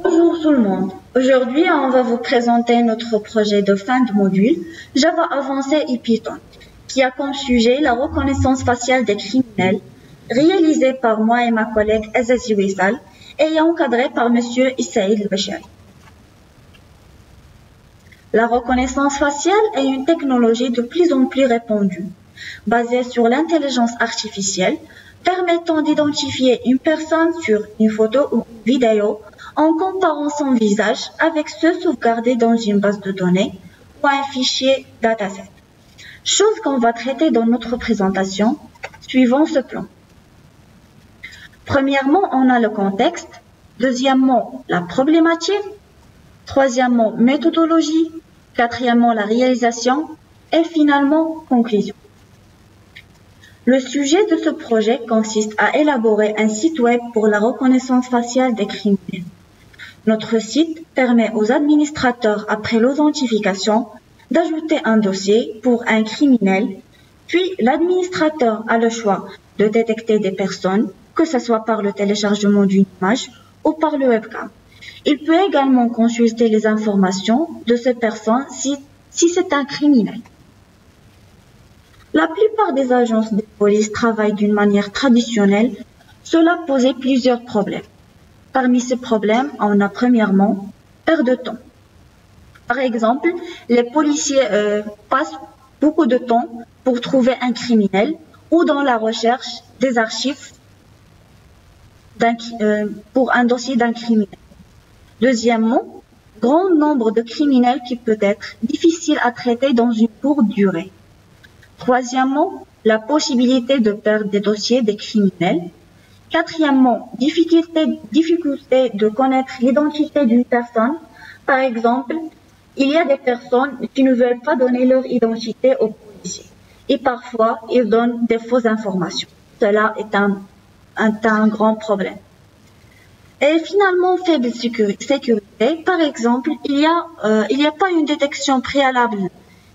Bonjour tout le monde. Aujourd'hui, on va vous présenter notre projet de fin de module Java avancé et Python, qui a comme sujet la reconnaissance faciale des criminels, réalisé par moi et ma collègue Azazi Wissal et encadré par Monsieur Issaïd El-Bachari. La reconnaissance faciale est une technologie de plus en plus répandue, basée sur l'intelligence artificielle, permettant d'identifier une personne sur une photo ou une vidéo en comparant son visage avec ceux sauvegardés dans une base de données ou un fichier dataset. Chose qu'on va traiter dans notre présentation, suivant ce plan. Premièrement, on a le contexte. Deuxièmement, la problématique. Troisièmement, méthodologie. Quatrièmement, la réalisation. Et finalement, conclusion. Le sujet de ce projet consiste à élaborer un site web pour la reconnaissance faciale des criminels. Notre site permet aux administrateurs, après l'authentification, d'ajouter un dossier pour un criminel, puis l'administrateur a le choix de détecter des personnes, que ce soit par le téléchargement d'une image ou par le webcam. Il peut également consulter les informations de ces personnes si c'est un criminel. La plupart des agences de police travaillent d'une manière traditionnelle. Cela posait plusieurs problèmes. Parmi ces problèmes, on a premièrement perte de temps. Par exemple, les policiers passent beaucoup de temps pour trouver un criminel ou dans la recherche des archives pour un dossier d'un criminel. Deuxièmement, grand nombre de criminels qui peut être difficile à traiter dans une courte durée. Troisièmement, la possibilité de perdre des dossiers des criminels. Quatrièmement, difficulté de connaître l'identité d'une personne. Par exemple, il y a des personnes qui ne veulent pas donner leur identité aux policiers et parfois ils donnent des fausses informations. Cela est un grand problème. Et finalement, faible sécurité. Par exemple, il y a pas une détection préalable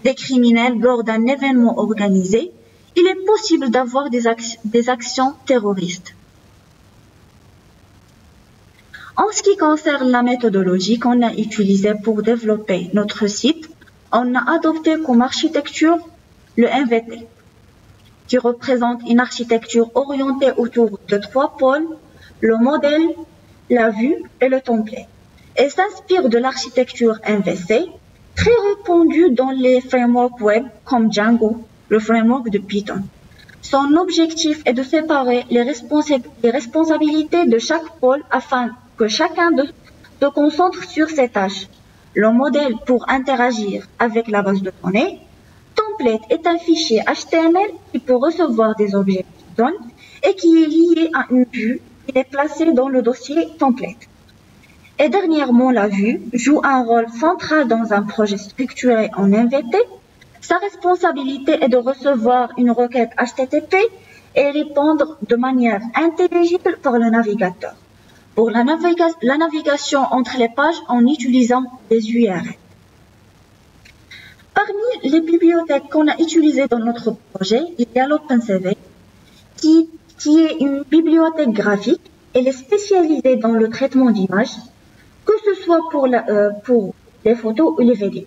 des criminels lors d'un événement organisé. Il est possible d'avoir des actions terroristes. En ce qui concerne la méthodologie qu'on a utilisée pour développer notre site, on a adopté comme architecture le MVP, qui représente une architecture orientée autour de 3 pôles, le modèle, la vue et le template, et s'inspire de l'architecture MVC, très répandue dans les frameworks web comme Django, le framework de Python. Son objectif est de séparer les responsabilités de chaque pôle afin que chacun se concentre sur ses tâches. Le modèle pour interagir avec la base de données. Template est un fichier HTML qui peut recevoir des objets Python et qui est lié à une vue qui est placée dans le dossier template. Et dernièrement, la vue joue un rôle central dans un projet structuré en MVP. Sa responsabilité est de recevoir une requête HTTP et répondre de manière intelligible par le navigateur. Pour la navigation entre les pages en utilisant des URL. Parmi les bibliothèques qu'on a utilisées dans notre projet, il y a l'OpenCV, qui est une bibliothèque graphique. Elle est spécialisée dans le traitement d'images, que ce soit pour les photos ou les vidéos.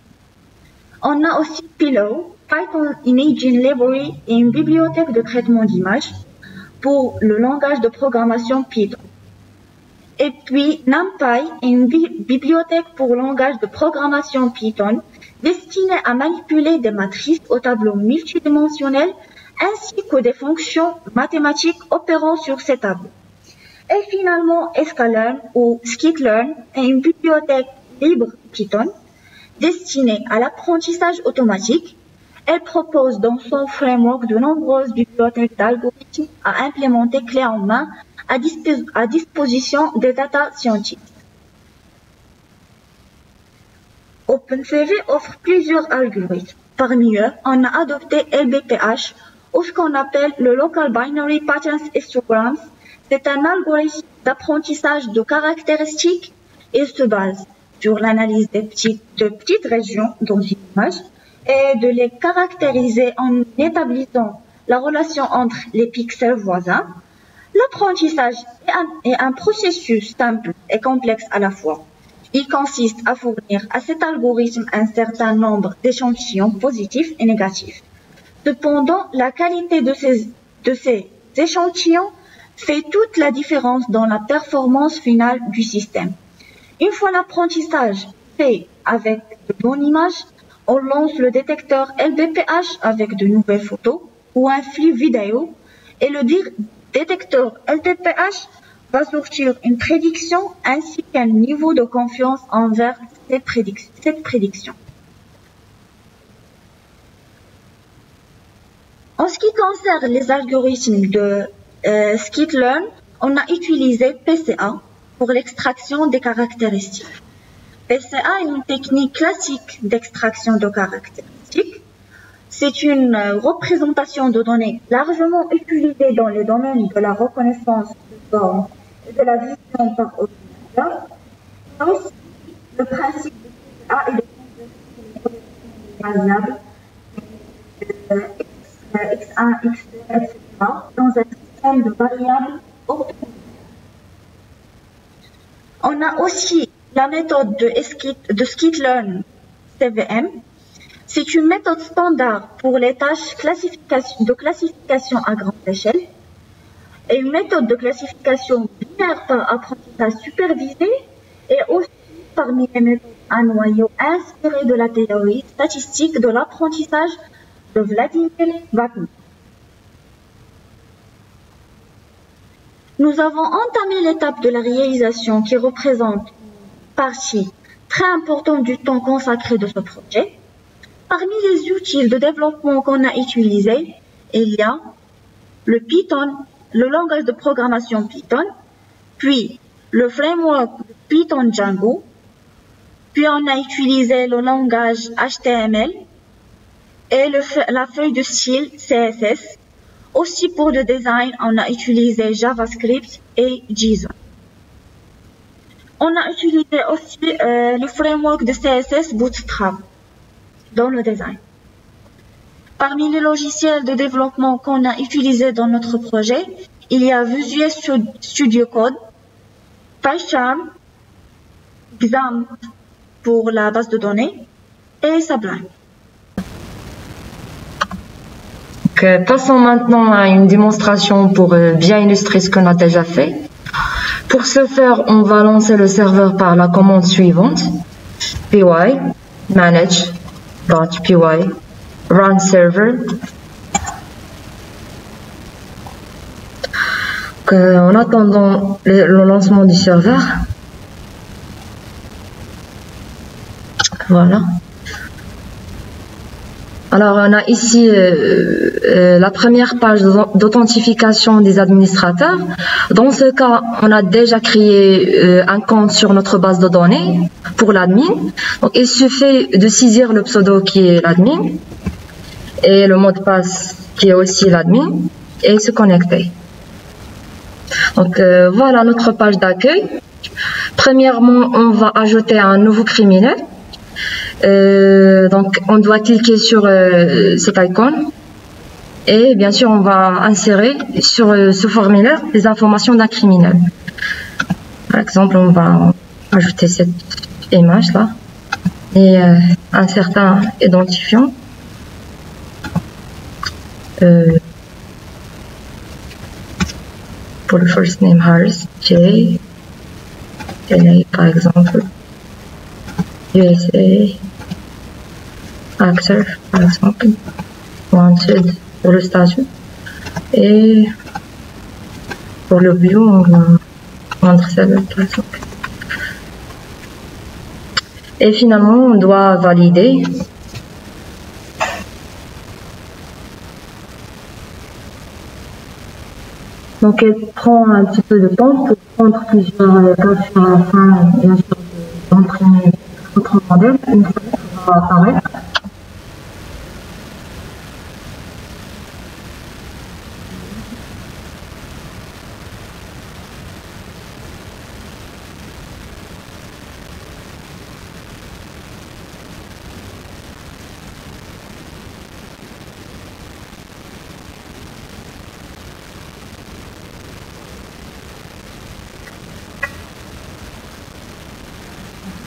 On a aussi Pillow, Python Imaging Library et une bibliothèque de traitement d'images pour le langage de programmation Python. Et puis NumPy est une bibliothèque pour langage de programmation Python destinée à manipuler des matrices au tableau multidimensionnel ainsi que des fonctions mathématiques opérant sur ces tableaux. Et finalement, Sklearn ou Skitlearn est une bibliothèque libre Python destinée à l'apprentissage automatique. Elle propose dans son framework de nombreuses bibliothèques d'algorithmes à implémenter clé en main à disposition des data scientists. OpenCV offre plusieurs algorithmes. Parmi eux, on a adopté LBPH, ou ce qu'on appelle le Local Binary Patterns Histograms. C'est un algorithme d'apprentissage de caractéristiques et se base sur l'analyse de petites régions dans une image et de les caractériser en établissant la relation entre les pixels voisins. L'apprentissage est un processus simple et complexe à la fois. Il consiste à fournir à cet algorithme un certain nombre d'échantillons positifs et négatifs. Cependant, la qualité de ces échantillons fait toute la différence dans la performance finale du système. Une fois l'apprentissage fait avec de bonnes images, on lance le détecteur LBPH avec de nouvelles photos ou un flux vidéo et le détecteur LBPH va sortir une prédiction ainsi qu'un niveau de confiance envers cette prédiction. En ce qui concerne les algorithmes de Skitlearn, on a utilisé PCA pour l'extraction des caractéristiques. PCA est une technique classique d'extraction de caractéristiques. C'est une représentation de données largement utilisée dans les domaines de la reconnaissance de forme et de la vision par ordinateur. Mais aussi, le principe de PCA est de convertir les variables x1, x2, etc. dans un système de variables orthogonales. On a aussi la méthode de Skitlearn CVM. C'est une méthode standard pour les tâches de classification à grande échelle et une méthode de classification binaire par apprentissage supervisé et aussi parmi les méthodes à noyau inspirées de la théorie statistique de l'apprentissage de Vladimir Wagner. Nous avons entamé l'étape de la réalisation qui représente une partie très importante du temps consacré de ce projet. Parmi les outils de développement qu'on a utilisés, il y a le Python, le langage de programmation Python, puis le framework Python Django, puis on a utilisé le langage HTML et la feuille de style CSS. Aussi pour le design, on a utilisé JavaScript et JSON. On a utilisé aussi le framework de CSS Bootstrap dans le design. Parmi les logiciels de développement qu'on a utilisés dans notre projet, il y a Visual Studio Code, PyCharm, XAMPP pour la base de données et Sublime. Passons maintenant à une démonstration pour bien illustrer ce qu'on a déjà fait. Pour ce faire, on va lancer le serveur par la commande suivante: py manage.py run server. En attendant le lancement du serveur, voilà. Alors, on a ici la première page d'authentification des administrateurs. Dans ce cas, on a déjà créé un compte sur notre base de données pour l'admin. Donc, il suffit de saisir le pseudo qui est l'admin et le mot de passe qui est aussi l'admin et se connecter. Donc, voilà notre page d'accueil. Premièrement, on va ajouter un nouveau criminel. Donc, on doit cliquer sur cette icône et bien sûr, on va insérer sur ce formulaire les informations d'un criminel. Par exemple, on va ajouter cette image là et un certain identifiant. Pour le first name Harris, J, LA par exemple, USA, actor par exemple, wanted pour le statut, et pour le bio on va prendre celle par exemple. Et finalement on doit valider. Donc elle prend un petit peu de temps pour prendre plusieurs captures afin bien sûr d'entraîner notre modèle. Une fois que ça va apparaître,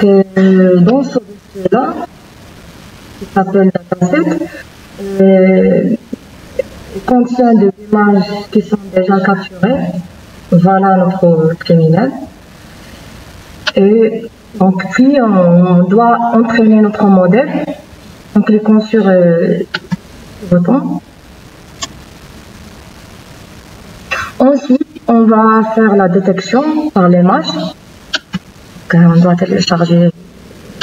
Dans ce dossier-là, qui s'appelle dataset, il contient des images qui sont déjà capturées. Voilà notre criminel. Et donc, puis, on doit entraîner notre modèle en cliquant sur le bouton. Ensuite, on va faire la détection par l'image. On doit télécharger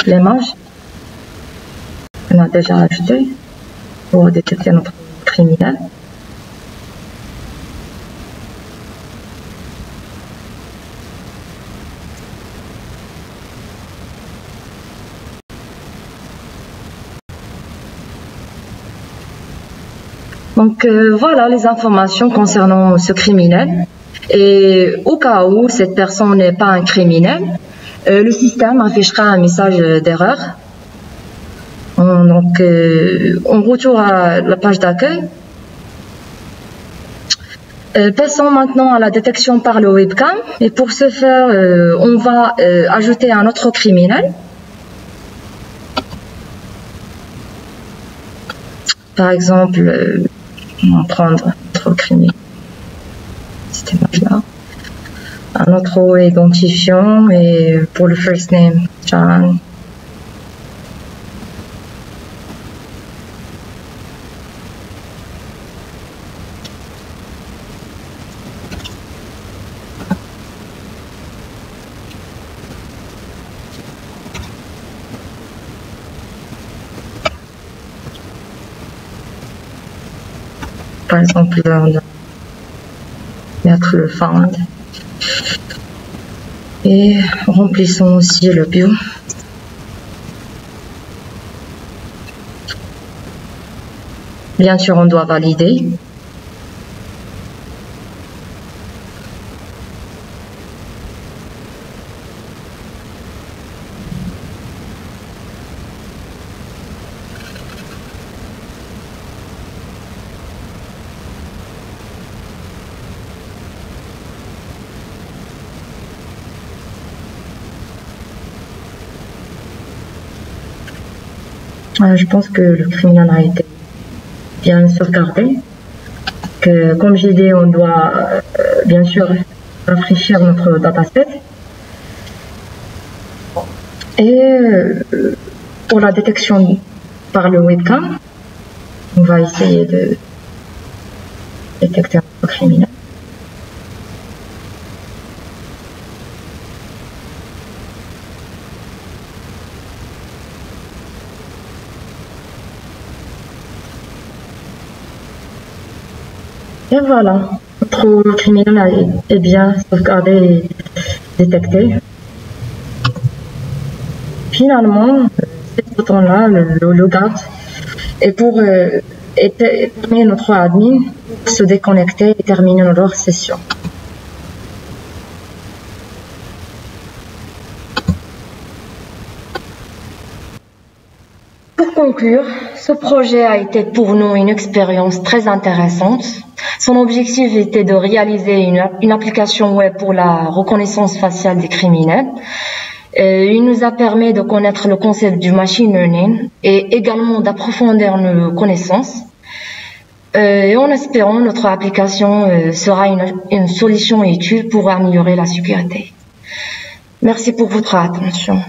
l'image qu'on a déjà ajoutée pour détecter notre criminel. Donc voilà les informations concernant ce criminel. Et au cas où cette personne n'est pas un criminel, le système affichera un message d'erreur. Donc on retourne à la page d'accueil. Passons maintenant à la détection par le webcam. Et pour ce faire, on va ajouter un autre criminel. Par exemple, on va prendre notre criminel, cette image-là, un autre identifiant, et pour le first name, John. Par exemple, on va mettre le found et remplissons aussi le bio. Bien sûr, on doit valider. Je pense que le criminel a été bien sauvegardé. Que, comme j'ai dit, on doit bien sûr rafraîchir notre dataset. Et pour la détection par le webcam, on va essayer de détecter notre criminel. Et voilà, notre criminel est bien sauvegardé et détecté. Finalement, ce bouton-là, le logout, est pour permet notre admin de se déconnecter et terminer notre session. Pour conclure, ce projet a été pour nous une expérience très intéressante. Son objectif était de réaliser une application web pour la reconnaissance faciale des criminels. Il nous a permis de connaître le concept du machine learning et également d'approfondir nos connaissances. Et en espérant, notre application sera une solution utile pour améliorer la sécurité. Merci pour votre attention.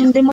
Une démonstration.